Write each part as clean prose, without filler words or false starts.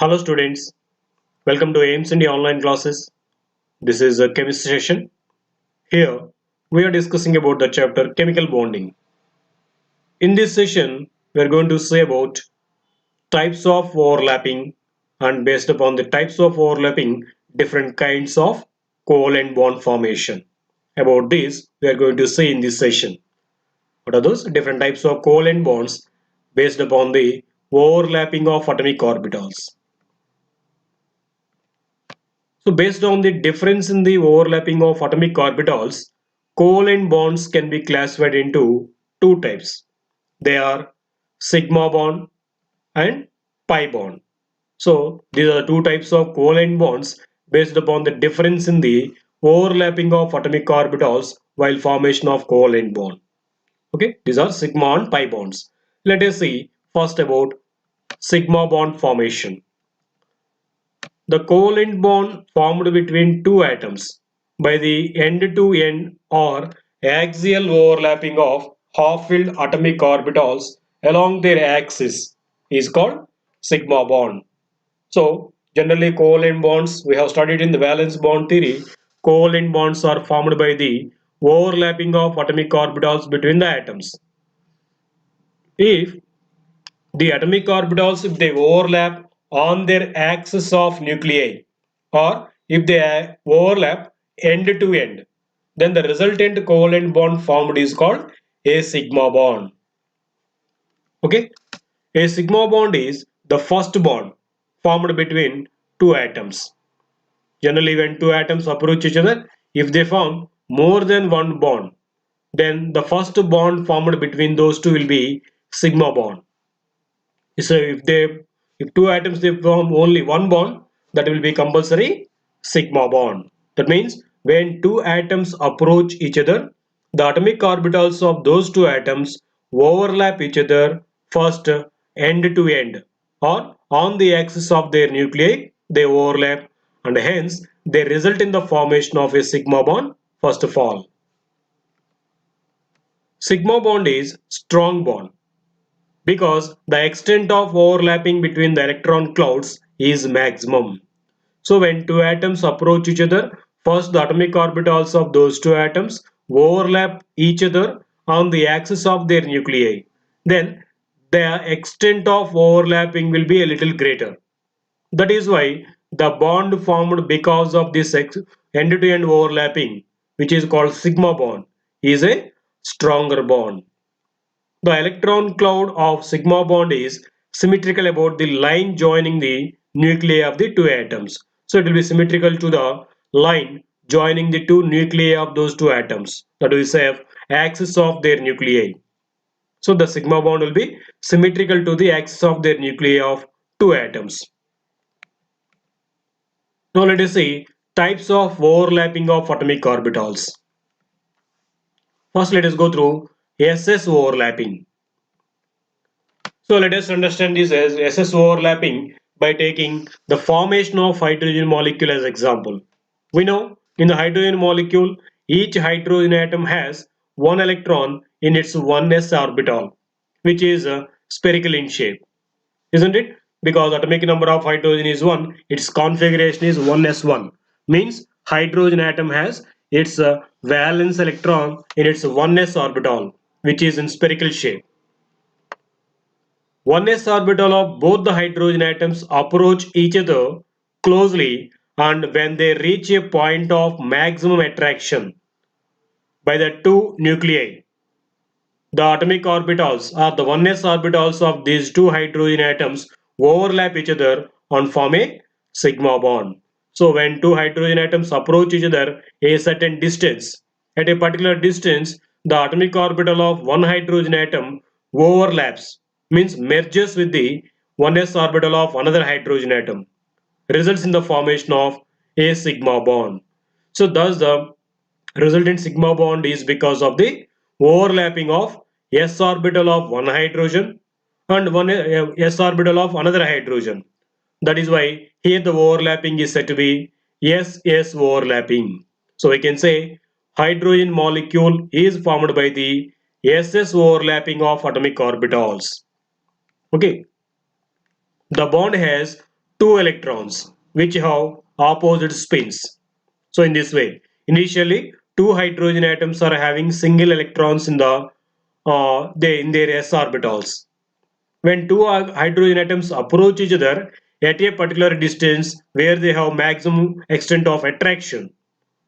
Hello students, welcome to AIMS India online classes. This is a chemistry session. Here we are discussing about the chapter chemical bonding. In this session, we are going to say about types of overlapping and based upon the types of overlapping, different kinds of covalent bond formation. About this, we are going to say in this session. What are those different types of covalent bonds based upon the overlapping of atomic orbitals? So based on the difference in the overlapping of atomic orbitals, covalent bonds can be classified into two types. They are sigma bond and pi bond. So these are the two types of covalent bonds based upon the difference in the overlapping of atomic orbitals while formation of covalent bond. Okay, these are sigma and pi bonds. Let us see first about sigma bond formation. The covalent bond formed between two atoms by the end-to-end or axial overlapping of half-filled atomic orbitals along their axis is called sigma bond. So, generally covalent bonds we have studied in the valence bond theory. Covalent bonds are formed by the overlapping of atomic orbitals between the atoms. If the atomic orbitals, if they overlap on their axis of nuclei, or if they overlap end to end, then the resultant covalent bond formed is called a sigma bond. Okay, a sigma bond is the first bond formed between two atoms. Generally, when two atoms approach each other, if they form more than one bond, then the first bond formed between those two will be sigma bond. So if two atoms they form only one bond, that will be compulsory sigma bond. That means when two atoms approach each other, the atomic orbitals of those two atoms overlap each other first end to end, or on the axis of their nuclei they overlap, and hence they result in the formation of a sigma bond first of all. Sigma bond is strong bond because the extent of overlapping between the electron clouds is maximum. So when two atoms approach each other, first the atomic orbitals of those two atoms overlap each other on the axis of their nuclei. Then the extent of overlapping will be a little greater. That is why the bond formed because of this end-to-end overlapping, which is called sigma bond, is a stronger bond. The electron cloud of sigma bond is symmetrical about the line joining the nuclei of the two atoms. So it will be symmetrical to the line joining the two nuclei of those two atoms. That will say axis of their nuclei. So the sigma bond will be symmetrical to the axis of their nuclei of two atoms. Now let us see types of overlapping of atomic orbitals. First let us go through SS overlapping. So let us understand this as SS overlapping by taking the formation of hydrogen molecule as example. We know in the hydrogen molecule, each hydrogen atom has one electron in its 1s orbital, which is spherical in shape, isn't it? Because atomic number of hydrogen is 1, its configuration is 1s1, means hydrogen atom has its valence electron in its 1s orbital, which is in spherical shape. 1s orbital of both the hydrogen atoms approach each other closely, and when they reach a point of maximum attraction by the two nuclei, the atomic orbitals or the 1s orbitals of these two hydrogen atoms overlap each other and form a sigma bond. So when two hydrogen atoms approach each other a certain distance, at a particular distance, the atomic orbital of one hydrogen atom overlaps, means merges with the 1s orbital of another hydrogen atom, results in the formation of a sigma bond. So thus the resultant sigma bond is because of the overlapping of s orbital of one hydrogen and one s orbital of another hydrogen. That is why here the overlapping is said to be s overlapping. So we can say hydrogen molecule is formed by the ss overlapping of atomic orbitals. Okay, the bond has two electrons which have opposite spins. So in this way, initially two hydrogen atoms are having single electrons in in their s orbitals. When two hydrogen atoms approach each other at a particular distance where they have maximum extent of attraction,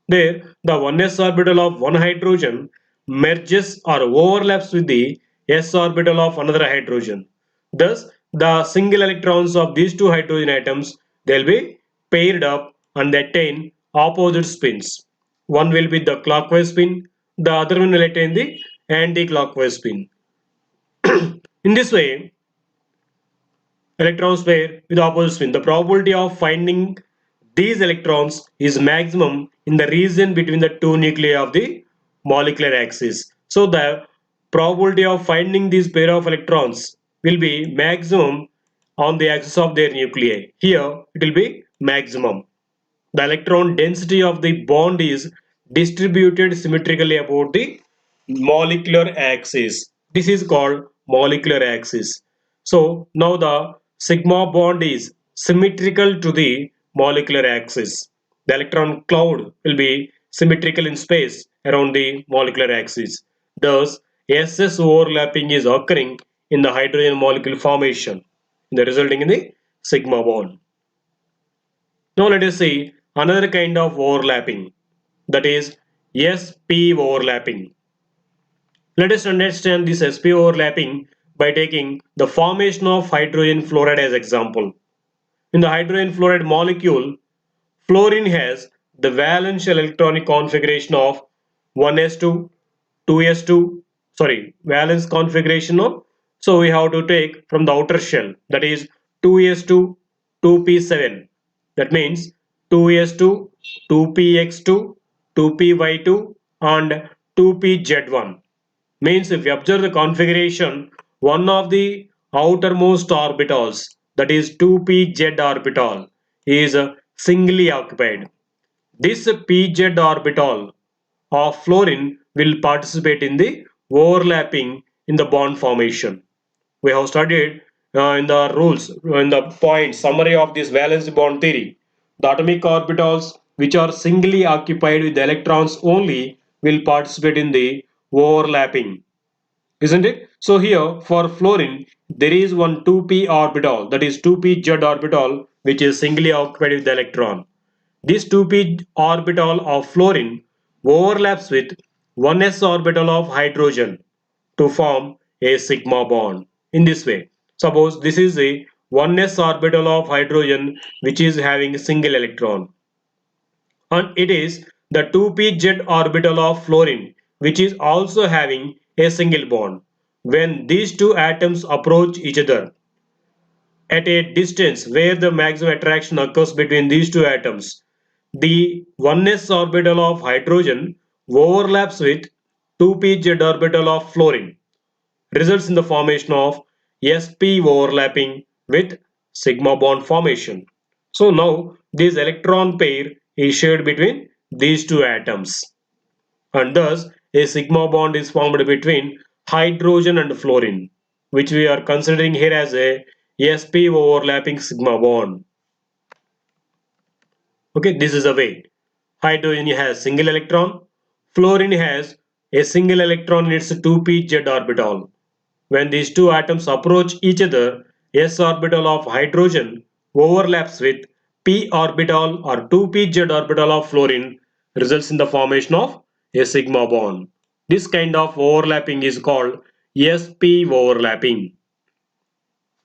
there the 1s orbital of one hydrogen merges or overlaps with the s orbital of another hydrogen. Thus, the single electrons of these two hydrogen atoms, they'll be paired up and they attain opposite spins. One will be the clockwise spin, the other one will attain the anti-clockwise spin. In this way, electrons pair with opposite spin. The probability of finding these electrons is maximum in the region between the two nuclei of the molecular axis. So the probability of finding this pair of electrons will be maximum on the axis of their nuclei. Here it will be maximum. The electron density of the bond is distributed symmetrically about the molecular axis. This is called molecular axis. So now the sigma bond is symmetrical to the molecular axis. The electron cloud will be symmetrical in space around the molecular axis. Thus, SS overlapping is occurring in the hydrogen molecule formation, resulting in the sigma bond. Now let us see another kind of overlapping, that is sp overlapping. Let us understand this sp overlapping by taking the formation of hydrogen fluoride as example. In the hydrogen fluoride molecule, fluorine has the valence electronic configuration of 1s2, 2s2, valence configuration of, so we have to take from the outer shell, that is 2s2, 2p7. That means 2s2, 2px2, 2py2 and 2pz1. Means if you observe the configuration, one of the outermost orbitals, that is 2pz orbital, is singly occupied. This pz orbital of fluorine will participate in the overlapping in the bond formation. We have studied in the rules, in the point summary of this valence bond theory. The atomic orbitals which are singly occupied with electrons only will participate in the overlapping, isn't it? So here for fluorine there is one 2p orbital, that is 2pz orbital, which is singly occupied with the electron. This 2p orbital of fluorine overlaps with 1s orbital of hydrogen to form a sigma bond. In this way, suppose this is a 1s orbital of hydrogen which is having a single electron, and it is the 2pz orbital of fluorine which is also having a single bond. When these two atoms approach each other at a distance where the maximum attraction occurs between these two atoms, the 1s orbital of hydrogen overlaps with 2pz orbital of fluorine, results in the formation of sp overlapping with sigma bond formation. So now this electron pair is shared between these two atoms, and thus a sigma bond is formed between hydrogen and fluorine, which we are considering here as a sp overlapping sigma bond. Okay, this is a way. Hydrogen has single electron, fluorine has a single electron in its 2pz orbital. When these two atoms approach each other, s orbital of hydrogen overlaps with p orbital or 2pz orbital of fluorine, results in the formation of a sigma bond. This kind of overlapping is called sp overlapping.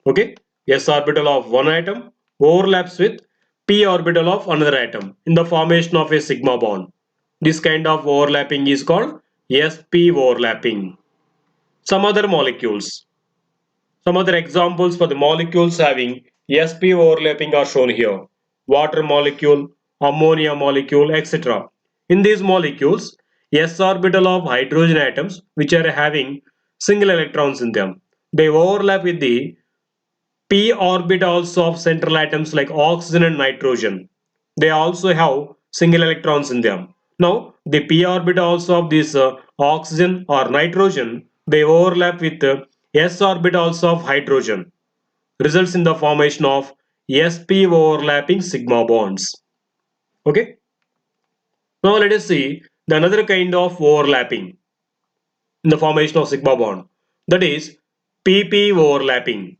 Okay, s orbital of one atom overlaps with p orbital of another atom in the formation of a sigma bond. This kind of overlapping is called sp overlapping. Some other molecules. Some other examples for the molecules having sp overlapping are shown here. Water molecule, ammonia molecule, etc. In these molecules, s orbital of hydrogen atoms which are having single electrons in them, they overlap with the p orbitals of central atoms like oxygen and nitrogen. They also have single electrons in them. Now, the p orbitals of this oxygen or nitrogen, they overlap with s orbitals of hydrogen, results in the formation of sp overlapping sigma bonds. Okay. Now let us see the another kind of overlapping in the formation of sigma bond, that is pp overlapping.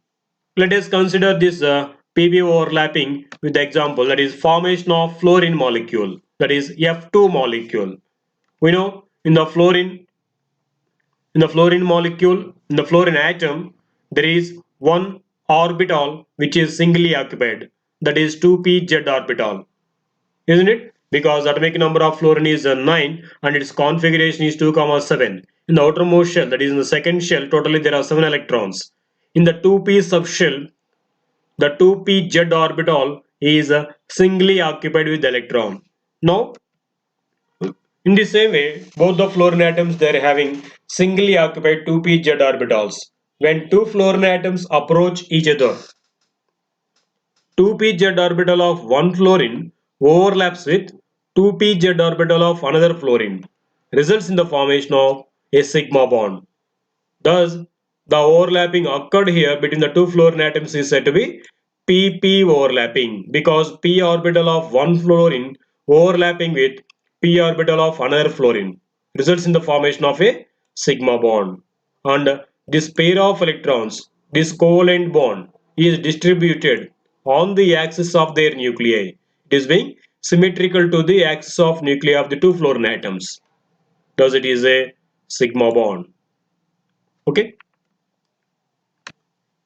Let us consider this pp overlapping with the example, that is formation of fluorine molecule, that is F2 molecule. We know in the fluorine molecule, in the fluorine atom, there is one orbital which is singly occupied, that is 2p z orbital, isn't it? Because atomic number of fluorine is 9 and its configuration is 2, 7. In the outermost shell, that is in the second shell, totally there are 7 electrons. In the 2p subshell, the 2p z orbital is singly occupied with electron. Now, in the same way, both the fluorine atoms they are having singly occupied 2p z orbitals. When two fluorine atoms approach each other, 2p z orbital of one fluorine overlaps with 2p z orbital of another fluorine, results in the formation of a sigma bond. Thus, the overlapping occurred here between the two fluorine atoms is said to be pp overlapping, because p orbital of one fluorine overlapping with p orbital of another fluorine results in the formation of a sigma bond. And this pair of electrons, this covalent bond, is distributed on the axis of their nuclei. It is being symmetrical to the axis of nuclei of the two fluorine atoms. Thus, it is a sigma bond. Okay.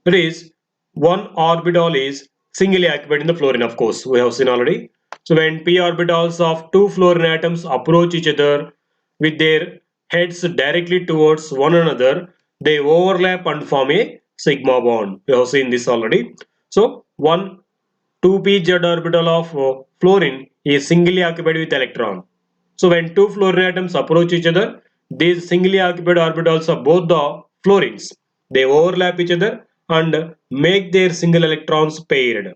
That is, one orbital is singly occupied in the fluorine, of course, we have seen already. So when p orbitals of two fluorine atoms approach each other with their heads directly towards one another, they overlap and form a sigma bond. We have seen this already. So one 2p z orbital of fluorine is singly occupied with electron. So when two fluorine atoms approach each other, these singly occupied orbitals of both the fluorines, they overlap each other and make their single electrons paired.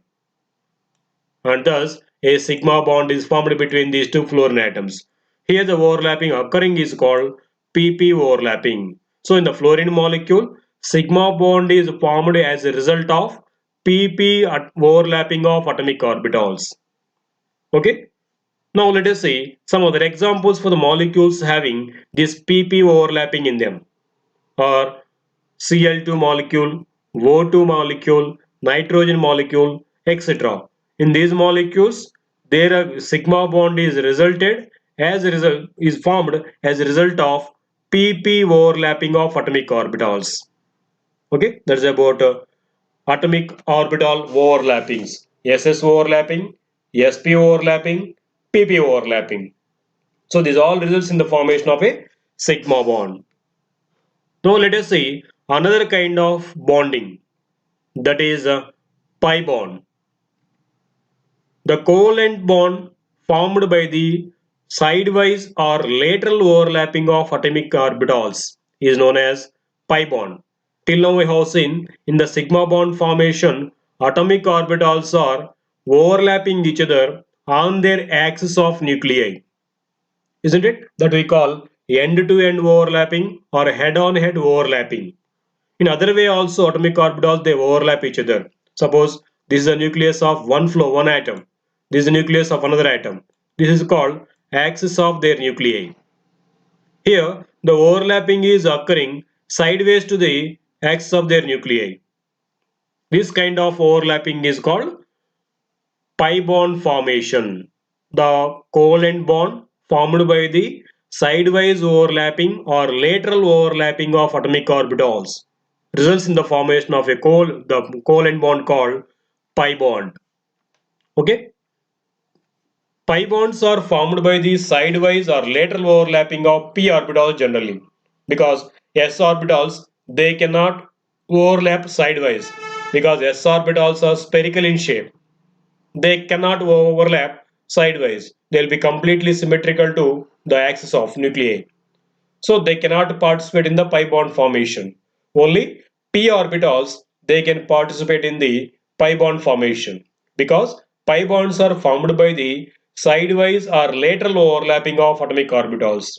And thus a sigma bond is formed between these two fluorine atoms. Here the overlapping occurring is called pp overlapping. So in the fluorine molecule, sigma bond is formed as a result of pp overlapping of atomic orbitals. Okay. Now let us see some other examples for the molecules having this pp overlapping in them, or Cl2 molecule, O2 molecule, nitrogen molecule, etc. In these molecules, their sigma bond is formed as a result of pp overlapping of atomic orbitals. Okay, that's about atomic orbital overlappings. SS overlapping, sp overlapping, pp overlapping. So these all results in the formation of a sigma bond. Now let us see another kind of bonding, that is a pi bond. The covalent bond formed by the sidewise or lateral overlapping of atomic orbitals is known as pi bond. Till now we have seen in the sigma bond formation, atomic orbitals are overlapping each other on their axis of nuclei, isn't it? That we call end-to-end overlapping or head-on-head overlapping. In other way also, atomic orbitals they overlap each other. Suppose this is the nucleus of one atom. This is the nucleus of another atom. This is called axis of their nuclei. Here, the overlapping is occurring sideways to the axis of their nuclei. This kind of overlapping is called pi bond formation. The covalent bond formed by the sidewise overlapping or lateral overlapping of atomic orbitals results in the formation of the covalent bond called pi bond. Okay, pi bonds are formed by the sidewise or lateral overlapping of p orbitals generally, because s orbitals they cannot overlap sidewise, because s orbitals are spherical in shape. They cannot overlap sideways. They'll be completely symmetrical to the axis of nuclei. So they cannot participate in the pi bond formation. Only p orbitals they can participate in the pi bond formation, because pi bonds are formed by the sidewise or lateral overlapping of atomic orbitals.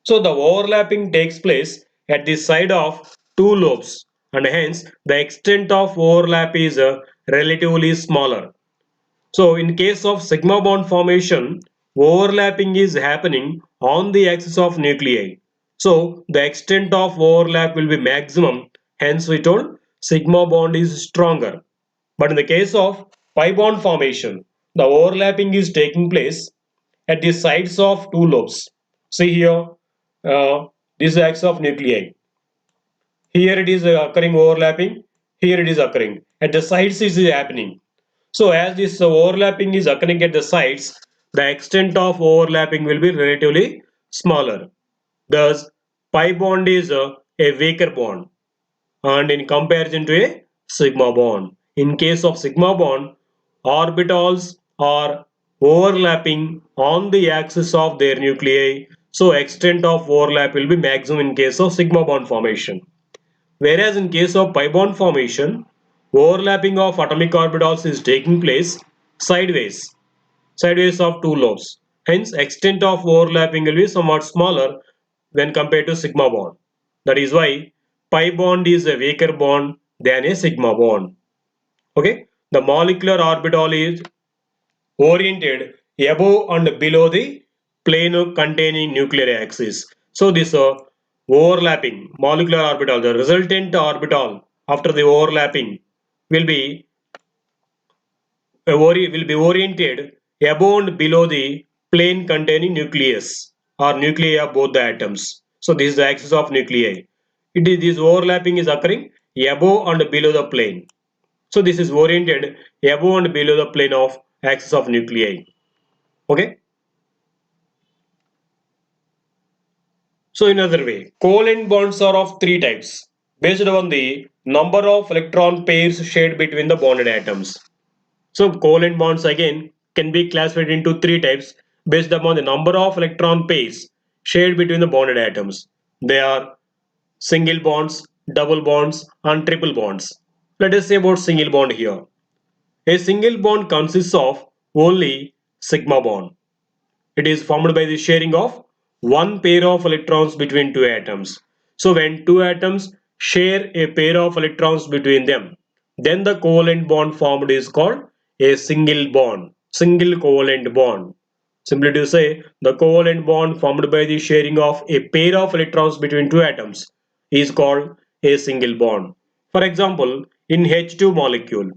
So the overlapping takes place at the side of two lobes, and hence the extent of overlap is relatively smaller. So in case of sigma bond formation, overlapping is happening on the axis of nuclei. So the extent of overlap will be maximum. Hence we told sigma bond is stronger. But in the case of pi bond formation, the overlapping is taking place at the sides of two lobes. See here, this is the axis of nuclei. Here it is occurring overlapping. Here it is occurring. At the sides it is happening. So as this overlapping is occurring at the sides, the extent of overlapping will be relatively smaller. Thus, pi bond is a weaker bond and in comparison to a sigma bond. In case of sigma bond, orbitals are overlapping on the axis of their nuclei. So extent of overlap will be maximum in case of sigma bond formation. Whereas in case of pi bond formation, overlapping of atomic orbitals is taking place sideways, sideways of two lobes. Hence, extent of overlapping will be somewhat smaller when compared to sigma bond. That is why pi bond is a weaker bond than a sigma bond. Okay, the molecular orbital is oriented above and below the plane containing nuclear axis. So this overlapping molecular orbital, the resultant orbital after the overlapping will be oriented above and below the plane containing nucleus or nuclei of both the atoms. So this is the axis of nuclei. This overlapping is occurring above and below the plane. So this is oriented above and below the plane of axis of nuclei. Okay. So in other way, covalent bonds are of three types based on the number of electron pairs shared between the bonded atoms. So covalent bonds again can be classified into three types based upon the number of electron pairs shared between the bonded atoms. They are single bonds, double bonds and triple bonds. Let us say about single bond here. A single bond consists of only sigma bond. It is formed by the sharing of one pair of electrons between two atoms. So when two atoms share a pair of electrons between them, then the covalent bond formed is called a single bond, single covalent bond. Simply to say, the covalent bond formed by the sharing of a pair of electrons between two atoms is called a single bond. For example, in H2 molecule,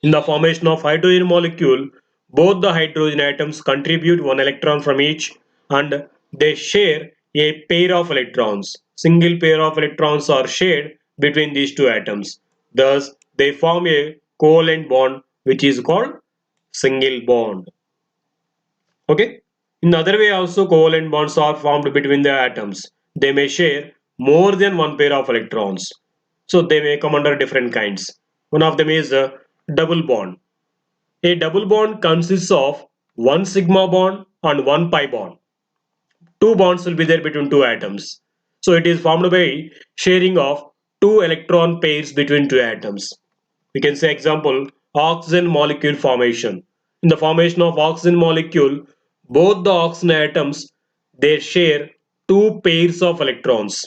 in the formation of hydrogen molecule, both the hydrogen atoms contribute one electron from each and they share a pair of electrons. Single pair of electrons are shared between these two atoms. Thus, they form a covalent bond which is called single bond. Okay. In other way also covalent bonds are formed between the atoms. They may share more than one pair of electrons. So they may come under different kinds. One of them is a double bond. A double bond consists of one sigma bond and one pi bond. Two bonds will be there between two atoms. So it is formed by sharing of two electron pairs between two atoms. We can say example oxygen molecule formation. In the formation of oxygen molecule, both the oxygen atoms they share two pairs of electrons.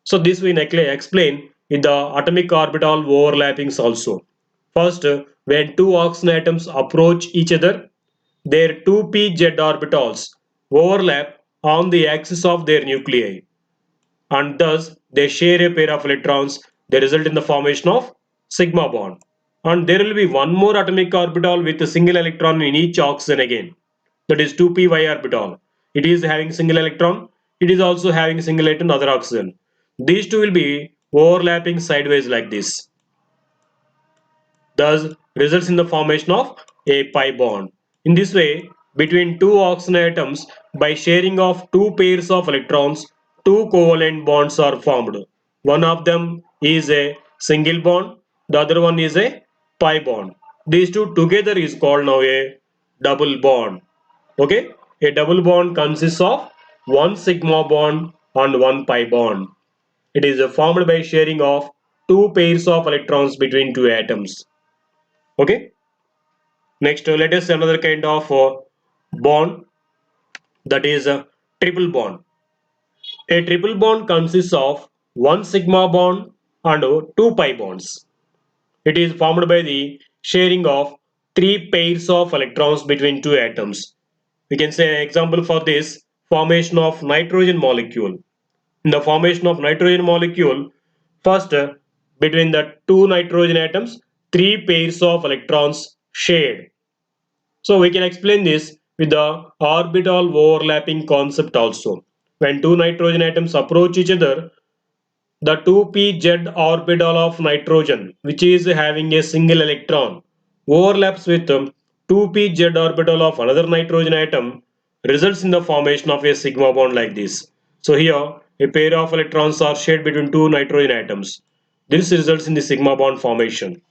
So this we explain in the atomic orbital overlappings also. First, when two oxygen atoms approach each other, their two p-z orbitals overlap on the axis of their nuclei and thus they share a pair of electrons. They result in the formation of sigma bond. And there will be one more atomic orbital with a single electron in each oxygen again. That is 2p y orbital. It is having single electron. It is also having single electron in other oxygen. These two will be overlapping sideways like this. Thus results in the formation of a pi bond. In this way, between two oxygen atoms, by sharing of two pairs of electrons, two covalent bonds are formed. One of them is a single bond, the other one is a pi bond. These two together is called now a double bond. Okay, a double bond consists of one sigma bond and one pi bond. It is formed by sharing of two pairs of electrons between two atoms. Okay. Next, let us see another kind of bond that is a triple bond. A triple bond consists of one sigma bond and two pi bonds. It is formed by the sharing of three pairs of electrons between two atoms. We can say an example for this, formation of nitrogen molecule. In the formation of nitrogen molecule, first between the two nitrogen atoms, three pairs of electrons shared. So we can explain this with the orbital overlapping concept also. When two nitrogen atoms approach each other, the 2pz orbital of nitrogen, which is having a single electron, overlaps with 2pz orbital of another nitrogen atom, results in the formation of a sigma bond like this. So here, a pair of electrons are shared between two nitrogen atoms. This results in the sigma bond formation.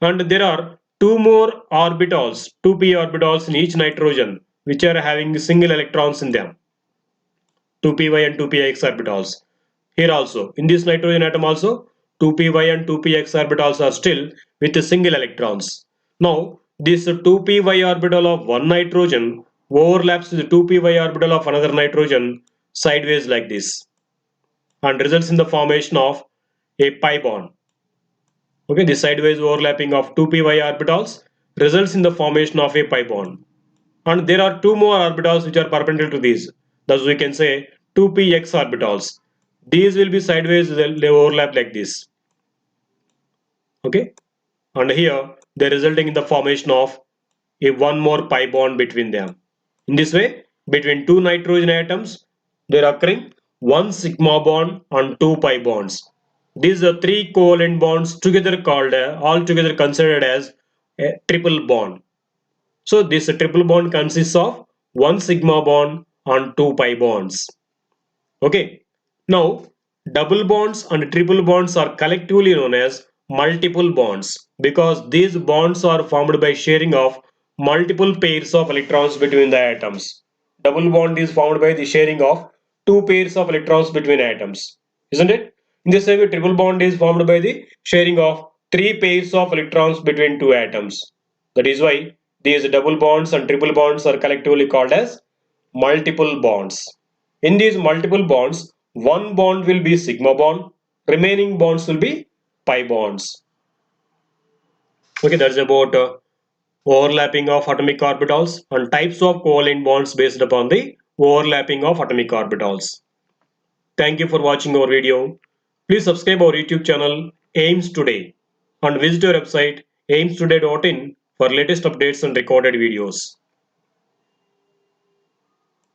And there are two more orbitals, 2p orbitals in each nitrogen, which are having single electrons in them. 2py and 2px orbitals. Here also, in this nitrogen atom also, 2py and 2px orbitals are still with the single electrons. Now, this 2py orbital of one nitrogen overlaps with the 2py orbital of another nitrogen sideways like this and results in the formation of a pi bond. Okay, the sideways overlapping of 2py orbitals results in the formation of a pi bond. And there are two more orbitals which are perpendicular to these. Thus we can say 2px orbitals. These will be sideways, they overlap like this. Okay, and here they are resulting in the formation of a one more pi bond between them. In this way, between two nitrogen atoms, there are occurring one sigma bond and two pi bonds. These are three covalent bonds together called, all together considered as a triple bond. So this triple bond consists of one sigma bond and two pi bonds. Okay. Now double bonds and triple bonds are collectively known as multiple bonds because these bonds are formed by sharing of multiple pairs of electrons between the atoms. Double bond is formed by the sharing of two pairs of electrons between atoms, isn't it? In the same way, triple bond is formed by the sharing of three pairs of electrons between two atoms. That is why these double bonds and triple bonds are collectively called as multiple bonds. In these multiple bonds, one bond will be sigma bond, remaining bonds will be pi bonds. Okay, that's about overlapping of atomic orbitals and types of covalent bonds based upon the overlapping of atomic orbitals. Thank you for watching our video. Please subscribe our YouTube channel AIMS Today and visit our website aimstoday.in for latest updates and recorded videos.